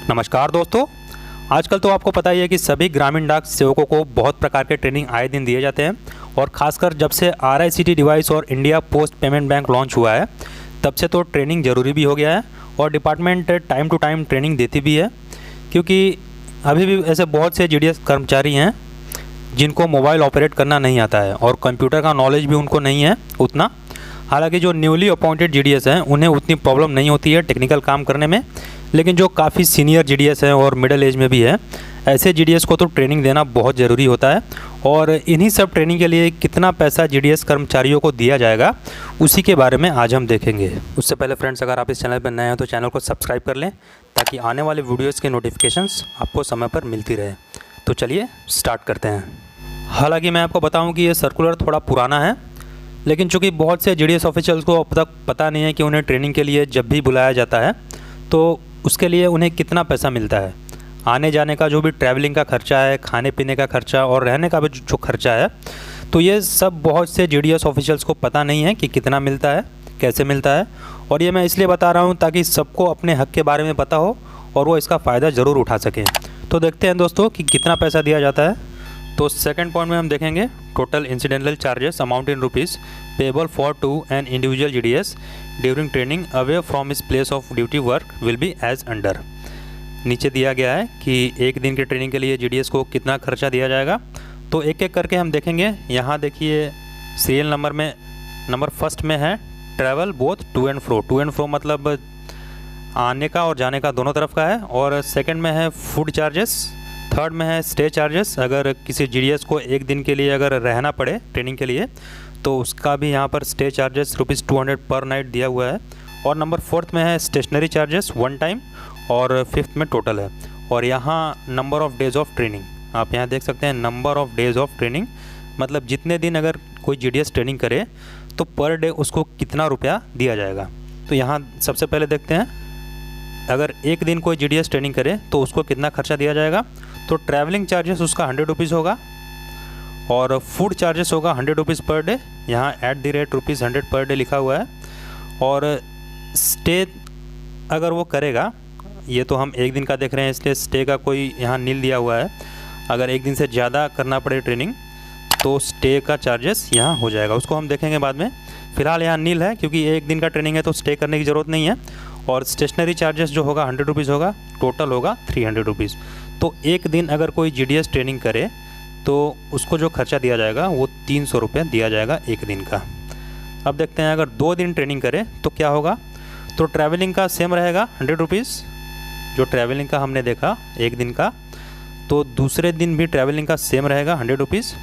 नमस्कार दोस्तों। आजकल तो आपको पता ही है कि सभी ग्रामीण डाक सेवकों को बहुत प्रकार के ट्रेनिंग आए दिन दिए जाते हैं और ख़ासकर जब से RICT डिवाइस और India post payment bank launch हुआ है तब से तो ट्रेनिंग ज़रूरी भी हो गया है और department time to time training देती भी है, क्योंकि अभी भी ऐसे बहुत से GDS कर्मचारी हैं जिनको मोबाइल ऑपरेट करना नहीं आता है और कंप्यूटर का नॉलेज भी उनको नहीं है उतना। हालांकि जो न्यूली अपॉइंटेड GDS हैं उन्हें उतनी प्रॉब्लम नहीं होती है टेक्निकल काम करने में, लेकिन जो काफ़ी सीनियर GDS हैं और मिडिल एज में भी है ऐसे GDS को तो ट्रेनिंग देना बहुत ज़रूरी होता है। और इन्हीं सब ट्रेनिंग के लिए कितना पैसा GDS कर्मचारियों को दिया जाएगा उसी के बारे में आज हम देखेंगे। उससे पहले फ्रेंड्स, अगर आप इस चैनल पर नए हैं तो चैनल को सब्सक्राइब कर लें ताकि आने वाले वीडियोज़ के नोटिफिकेशंस आपको समय पर मिलती रहे। तो चलिए स्टार्ट करते हैं। हालांकि मैं आपको बताऊं कि ये सर्कुलर थोड़ा पुराना है, लेकिन चूँकि बहुत से GDS ऑफिशियल्स को अब तक पता नहीं है कि उन्हें ट्रेनिंग के लिए जब भी बुलाया जाता है तो उसके लिए उन्हें कितना पैसा मिलता है। आने जाने का जो भी ट्रैवलिंग का खर्चा है, खाने पीने का खर्चा और रहने का भी जो खर्चा है, तो ये सब बहुत से GDS ऑफिशियल्स को पता नहीं है कि कितना मिलता है, कैसे मिलता है। और ये मैं इसलिए बता रहा हूँ ताकि सबको अपने हक के बारे में पता हो और वो इसका फ़ायदा ज़रूर उठा सकें। तो देखते हैं दोस्तों कि कितना पैसा दिया जाता है। तो सेकंड पॉइंट में हम देखेंगे total incidental charges amount in rupees payable for to an individual GDS during training away from his place of duty work will be as under. नीचे दिया गया है कि एक दिन की ट्रेनिंग के लिए GDS को कितना खर्चा दिया जाएगा। तो एक एक करके हम देखेंगे। यहाँ देखिए सीरियल नंबर में नंबर फर्स्ट में है travel both to and fro मतलब आने का और जाने का दोनों तरफ का है। और सेकंड में है फूड चार्जेस। थर्ड में है स्टे चार्जेस, अगर किसी GDS को एक दिन के लिए अगर रहना पड़े ट्रेनिंग के लिए तो उसका भी यहाँ पर स्टे चार्जेस ₹200 पर नाइट दिया हुआ है। और नंबर फोर्थ में है स्टेशनरी चार्जेस वन टाइम और फिफ्थ में टोटल है। और यहाँ number of days of training आप यहाँ देख सकते हैं। Number of days of training मतलब जितने दिन अगर कोई GDS ट्रेनिंग करे तो पर डे उसको कितना रुपया दिया जाएगा। तो यहाँ सबसे पहले देखते हैं, अगर एक दिन कोई GDS ट्रेनिंग करे तो उसको कितना खर्चा दिया जाएगा। तो ट्रैवलिंग चार्जेस उसका ₹100 होगा और फूड चार्जेस होगा ₹100 पर डे। यहाँ @100 पर डे लिखा हुआ है। और स्टे अगर वो करेगा, ये तो हम एक दिन का देख रहे हैं इसलिए स्टे का कोई यहाँ नील दिया हुआ है। अगर एक दिन से ज़्यादा करना पड़े ट्रेनिंग तो स्टे का चार्जेस यहाँ हो जाएगा, उसको हम देखेंगे बाद में। फ़िलहाल यहाँ नील है क्योंकि एक दिन का ट्रेनिंग है तो स्टे करने की ज़रूरत नहीं है। और स्टेशनरी चार्जेस जो होगा ₹100 होगा, टोटल होगा ₹300। तो एक दिन अगर कोई GDS ट्रेनिंग करे तो उसको जो खर्चा दिया जाएगा वो ₹300 दिया जाएगा एक दिन का। अब देखते हैं अगर 2 दिन ट्रेनिंग करे तो क्या होगा। तो ट्रैवलिंग का सेम रहेगा ₹100, जो ट्रैवलिंग का हमने देखा एक दिन का। तो दूसरे दिन भी ट्रैवलिंग का सेम रहेगा ₹100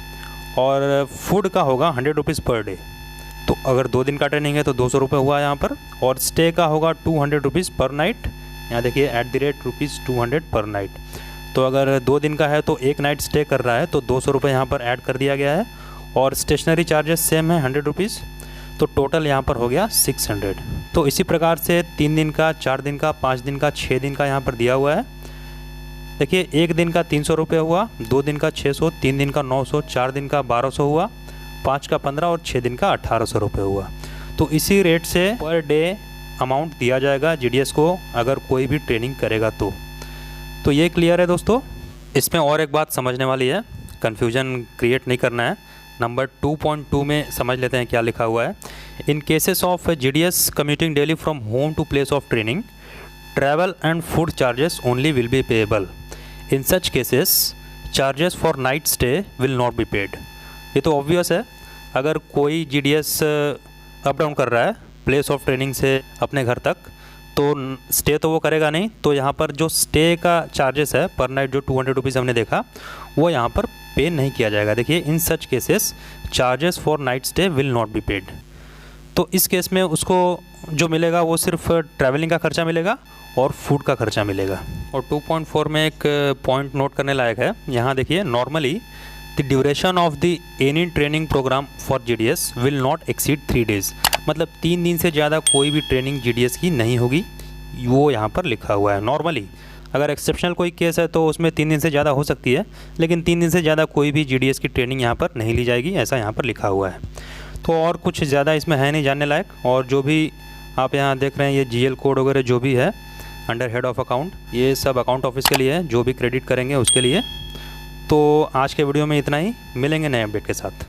और फूड का होगा ₹100 पर डे। तो अगर 2 दिन का ट्रेनिंग है तो ₹200 हुआ यहाँ पर। और स्टे का होगा ₹200 पर नाइट। यहाँ देखिए @200 पर नाइट। तो अगर 2 दिन का है तो एक नाइट स्टे कर रहा है तो ₹200 यहाँ पर ऐड कर दिया गया है। और स्टेशनरी चार्जेस सेम है ₹100, तो टोटल यहाँ पर हो गया 600। तो इसी प्रकार से 3 दिन का, 4 दिन का, 5 दिन का, 6 दिन का यहाँ पर दिया हुआ है। देखिए एक दिन का ₹300 हुआ, 2 दिन का 600, 3 दिन का 900, 4 दिन का 1200 हुआ, 5 का 15 और 6 दिन का ₹1800 हुआ। तो इसी रेट से पर डे अमाउंट दिया जाएगा GDS को अगर कोई भी ट्रेनिंग करेगा तो ये क्लियर है दोस्तों। इसमें और एक बात समझने वाली है, कन्फ्यूजन क्रिएट नहीं करना है। नंबर 2.2 में समझ लेते हैं क्या लिखा हुआ है। In cases of GDS commuting daily from home to place of training travel and food charges only will be payable. In such cases charges for night stay will not be paid. ये तो obvious है, अगर कोई GDS up down कर रहा है place of training से अपने घर तक तो स्टे तो वो करेगा नहीं। तो यहाँ पर जो स्टे का चार्जेस है पर नाइट जो ₹200 हमने देखा वो यहाँ पर पे नहीं किया जाएगा। देखिए in such cases charges for night stay will not be paid. तो इस केस में उसको जो मिलेगा वो सिर्फ ट्रैवलिंग का खर्चा मिलेगा और फूड का खर्चा मिलेगा। और 2.4 में एक पॉइंट नोट करने लायक है। यहाँ देखिए normally the duration of the any training program for GDS will not exceed 3 days. मतलब 3 दिन से ज़्यादा कोई भी ट्रेनिंग GDS की नहीं होगी, वो यहाँ पर लिखा हुआ है। नॉर्मली अगर एक्सेप्शनल कोई केस है तो उसमें 3 दिन से ज़्यादा हो सकती है, लेकिन 3 दिन से ज़्यादा कोई भी GDS की ट्रेनिंग यहाँ पर नहीं ली जाएगी, ऐसा यहाँ पर लिखा हुआ है। तो और कुछ ज़्यादा इसमें है नहीं जानने लायक। और जो भी आप यहाँ देख रहे हैं ये GL कोड वगैरह जो भी है अंडर हेड ऑफ अकाउंट, ये सब अकाउंट ऑफिस के लिए है, जो भी क्रेडिट करेंगे उसके लिए। तो आज के वीडियो में इतना ही, मिलेंगे नए अपडेट के साथ।